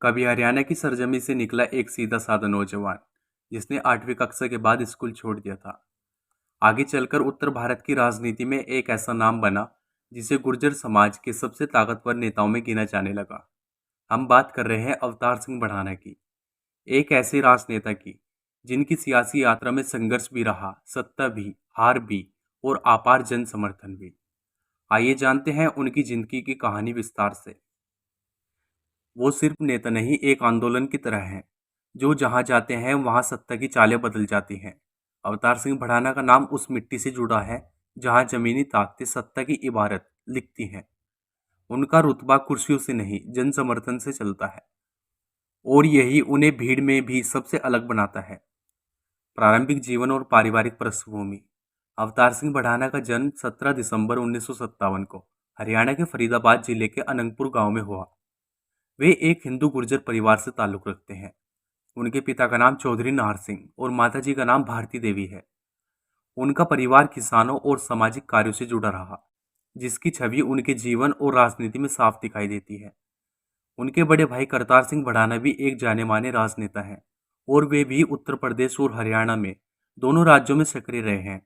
कभी हरियाणा की सरजमी से निकला एक सीधा साधा नौजवान जिसने 8वीं कक्षा के बाद स्कूल छोड़ दिया था। आगे चलकर उत्तर भारत की राजनीति में एक ऐसा नाम बना जिसे गुर्जर समाज के सबसे ताकतवर नेताओं में गिना जाने लगा। हम बात कर रहे हैं अवतार सिंह बढ़ाना की, एक ऐसे राजनेता की जिनकी सियासी यात्रा में संघर्ष भी रहा, सत्ता भी, हार भी और अपार जन समर्थन भी। आइए जानते हैं उनकी जिंदगी की कहानी विस्तार से। वो सिर्फ नेता नहीं, एक आंदोलन की तरह हैं, जो जहां जाते हैं वहां सत्ता की चालें बदल जाती हैं। अवतार सिंह भड़ाना का नाम उस मिट्टी से जुड़ा है जहां जमीनी ताकतें सत्ता की इबारत लिखती हैं। उनका रुतबा कुर्सियों से नहीं, जन समर्थन से चलता है, और यही उन्हें भीड़ में भी सबसे अलग बनाता है। प्रारंभिक जीवन और पारिवारिक पृष्ठभूमि। अवतार सिंह बढ़ाना का जन्म 17 दिसंबर 1957 को हरियाणा के फरीदाबाद जिले के अनंगपुर गांव में हुआ। वे एक हिंदू गुर्जर परिवार से ताल्लुक रखते हैं। उनके पिता का नाम चौधरी नाहर सिंह और माताजी का नाम भारती देवी है। उनका परिवार किसानों और सामाजिक कार्यों से जुड़ा रहा, जिसकी छवि उनके जीवन और राजनीति में साफ दिखाई देती है। उनके बड़े भाई करतार सिंह बढ़ाना भी एक जाने माने राजनेता हैं, और वे भी उत्तर प्रदेश और हरियाणा में दोनों राज्यों में सक्रिय रहे हैं।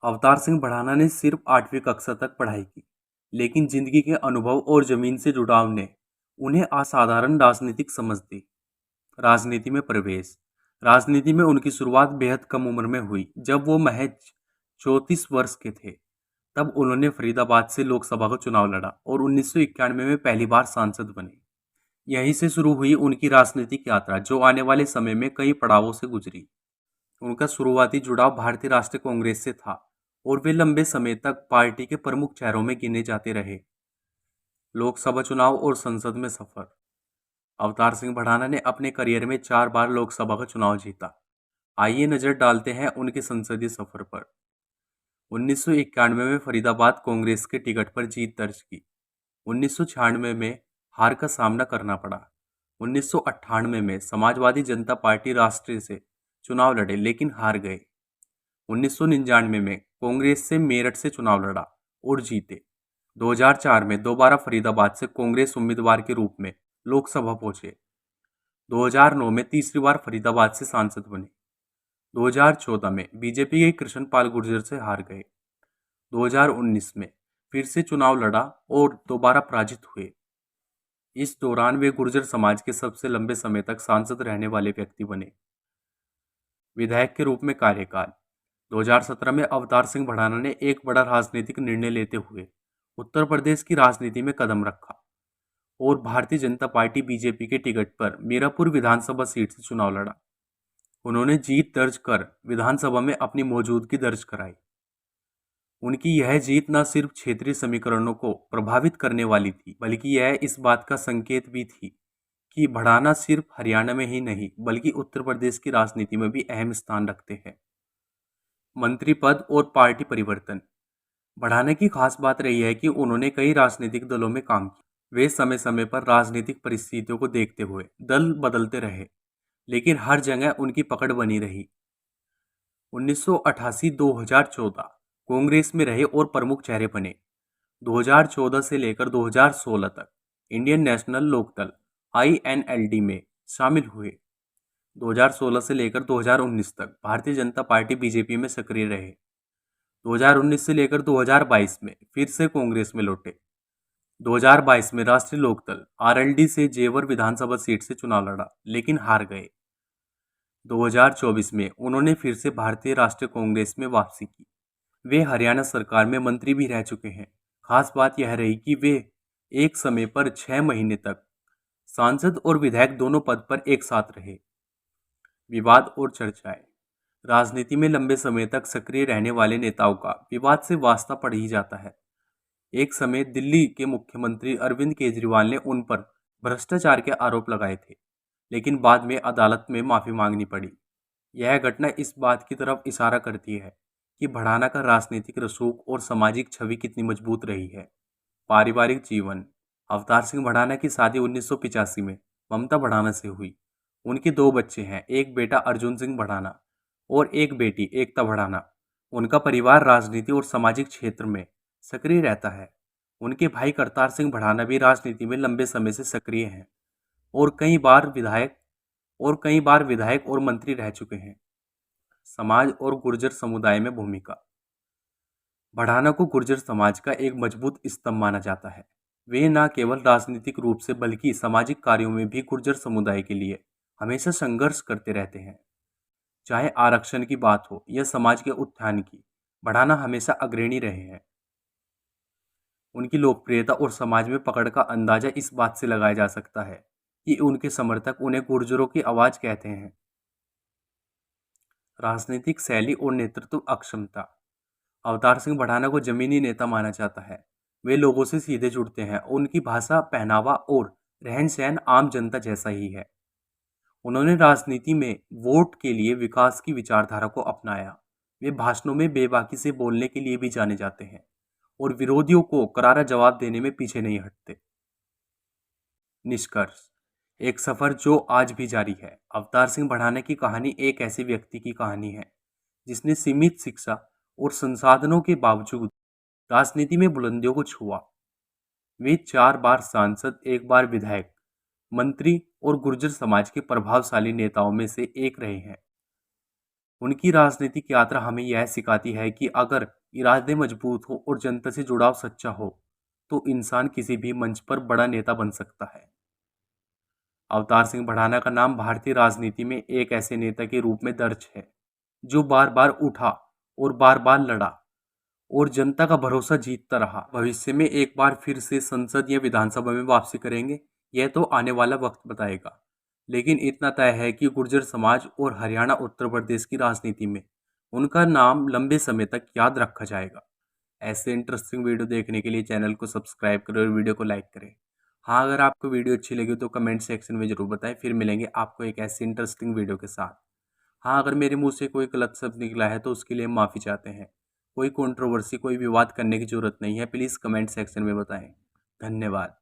अवतार सिंह बढ़ाना ने सिर्फ 8वीं कक्षा तक पढ़ाई की, लेकिन जिंदगी के अनुभव और जमीन से जुड़ाव ने उन्हें असाधारण राजनीतिक समझ दी। राजनीति में प्रवेश। राजनीति में उनकी शुरुआत बेहद कम उम्र में हुई। जब वो महज 34 वर्ष के थे, तब उन्होंने फरीदाबाद से लोकसभा का चुनाव लड़ा और 1991 में पहली बार सांसद बने। यहीं से शुरू हुई उनकी राजनीतिक यात्रा, जो आने वाले समय में कई पड़ावों से गुजरी। उनका शुरुआती जुड़ाव भारतीय राष्ट्रीय कांग्रेस से था और वे लंबे समय तक पार्टी के प्रमुख चेहरों में गिने जाते रहे। लोकसभा चुनाव और संसद में सफर। अवतार सिंह बढ़ाना ने अपने करियर में 4 बार लोकसभा का चुनाव जीता। आइए नजर डालते हैं उनके संसदीय सफर पर। 1991 में फरीदाबाद कांग्रेस के टिकट पर जीत दर्ज की। 1996 में हार का सामना करना पड़ा। 1998 में समाजवादी जनता पार्टी राष्ट्रीय से चुनाव लड़े, लेकिन हार गए। 1999 में कांग्रेस से मेरठ से चुनाव लड़ा और जीते। 2004 में दोबारा फरीदाबाद से कांग्रेस उम्मीदवार के रूप में लोकसभा पहुंचे। 2009 में तीसरी बार फरीदाबाद से सांसद बने। 2014 में बीजेपी के कृष्णपाल गुर्जर से हार गए। 2019 में फिर से चुनाव लड़ा और दोबारा पराजित हुए। इस दौरान वे गुर्जर समाज के सबसे लंबे समय तक सांसद रहने वाले व्यक्ति बने। विधायक के रूप में कार्यकाल। 2017 में अवतार सिंह बढ़ाना ने एक बड़ा राजनीतिक निर्णय लेते हुए उत्तर प्रदेश की राजनीति में कदम रखा और भारतीय जनता पार्टी बीजेपी के टिकट पर मीरापुर विधानसभा सीट से चुनाव लड़ा। उन्होंने जीत दर्ज कर विधानसभा में अपनी मौजूदगी दर्ज कराई। उनकी यह जीत न सिर्फ क्षेत्रीय समीकरणों को प्रभावित करने वाली थी, बल्कि यह इस बात का संकेत भी थी कि बढ़ाना सिर्फ हरियाणा में ही नहीं, बल्कि उत्तर प्रदेश की राजनीति में भी अहम स्थान रखते हैं। मंत्री पद और पार्टी परिवर्तन। बढ़ाना की खास बात रही है कि उन्होंने कई राजनीतिक दलों में काम किया। वे समय समय पर राजनीतिक परिस्थितियों को देखते हुए दल बदलते रहे, लेकिन हर जगह उनकी पकड़ बनी रही। 1988-2014 कांग्रेस में रहे और प्रमुख चेहरे बने। 2014 से लेकर 2016 तक इंडियन नेशनल लोकदल INLD में शामिल हुए। 2016 से लेकर 2019 तक भारतीय जनता पार्टी बीजेपी में सक्रिय रहे। 2019 से लेकर 2022 में फिर से कांग्रेस में लौटे। 2022 में राष्ट्रीय लोकदल RLD से जेवर विधानसभा सीट से चुनाव लड़ा, लेकिन हार गए। 2024 में उन्होंने फिर से भारतीय राष्ट्रीय कांग्रेस में वापसी की। वे हरियाणा सरकार में मंत्री भी रह चुके हैं। खास बात यह रही कि वे एक समय पर 6 महीने तक सांसद और विधायक दोनों पद पर एक साथ रहे। विवाद और चर्चाएं। राजनीति में लंबे समय तक सक्रिय रहने वाले नेताओं का विवाद से वास्ता पड़ ही जाता है। एक समय दिल्ली के मुख्यमंत्री अरविंद केजरीवाल ने उन पर भ्रष्टाचार के आरोप लगाए थे, लेकिन बाद में अदालत में माफी मांगनी पड़ी। यह घटना इस बात की तरफ इशारा करती है कि बढ़ाना का राजनीतिक रसूख और सामाजिक छवि कितनी मजबूत रही है। पारिवारिक जीवन। अवतार सिंह बढ़ाना की शादी 1985 में ममता बढ़ाना से हुई। उनके 2 बच्चे हैं, एक बेटा अर्जुन सिंह बढ़ाना और एक बेटी एकता बढ़ाना। उनका परिवार राजनीति और सामाजिक क्षेत्र में सक्रिय रहता है। उनके भाई करतार सिंह बढ़ाना भी राजनीति में लंबे समय से सक्रिय हैं। और कई बार विधायक और मंत्री रह चुके हैं। समाज और गुर्जर समुदाय में भूमिका। बढ़ाना को गुर्जर समाज का एक मजबूत स्तंभ माना जाता है। वे न केवल राजनीतिक रूप से बल्कि सामाजिक कार्यों में भी गुर्जर समुदाय के लिए हमेशा संघर्ष करते रहते हैं। चाहे आरक्षण की बात हो या समाज के उत्थान की, बढ़ाना हमेशा अग्रणी रहे हैं। उनकी लोकप्रियता और समाज में पकड़ का अंदाजा इस बात से लगाया जा सकता है कि उनके समर्थक उन्हें गुर्जरों की आवाज कहते हैं। राजनीतिक शैली और नेतृत्व अक्षमता। अवतार सिंह बढ़ाना को जमीनी नेता माना जाता है। वे लोगों से सीधे जुड़ते हैं। उनकी भाषा, पहनावा और रहन सहन आम जनता जैसा ही है। उन्होंने राजनीति में वोट के लिए विकास की विचारधारा को अपनाया। वे भाषणों में बेबाकी से बोलने के लिए भी जाने जाते हैं और विरोधियों को करारा जवाब देने में पीछे नहीं हटते। निष्कर्ष। एक सफर जो आज भी जारी है। अवतार सिंह बढ़ाने की कहानी एक ऐसे व्यक्ति की कहानी है जिसने सीमित शिक्षा और संसाधनों के बावजूद राजनीति में बुलंदियों को छुआ। वे 4 बार सांसद, 1 बार विधायक, मंत्री और गुर्जर समाज के प्रभावशाली नेताओं में से एक रहे हैं। उनकी राजनीतिक यात्रा हमें यह सिखाती है कि अगर इरादे मजबूत हो और जनता से जुड़ाव सच्चा हो तो इंसान किसी भी मंच पर बड़ा नेता बन सकता है। अवतार सिंह बढ़ाना का नाम भारतीय राजनीति में एक ऐसे नेता के रूप में दर्ज है जो बार बार उठा और बार बार लड़ा और जनता का भरोसा जीतता रहा। भविष्य में एक बार फिर से संसद या विधानसभा में वापसी करेंगे, यह तो आने वाला वक्त बताएगा। लेकिन इतना तय है कि गुर्जर समाज और हरियाणा उत्तर प्रदेश की राजनीति में उनका नाम लंबे समय तक याद रखा जाएगा। ऐसे इंटरेस्टिंग वीडियो देखने के लिए चैनल को सब्सक्राइब करें और वीडियो को लाइक करें। हाँ, अगर आपको वीडियो अच्छी लगी तो कमेंट सेक्शन में जरूर बताएं। फिर मिलेंगे आपको एक ऐसी इंटरेस्टिंग वीडियो के साथ। हाँ, अगर मेरे मुंह से कोई गलत शब्द निकला है तो उसके लिए माफ़ी चाहते हैं। कोई कंट्रोवर्सी, कोई विवाद करने की जरूरत नहीं है। प्लीज़ कमेंट सेक्शन में बताएं। धन्यवाद।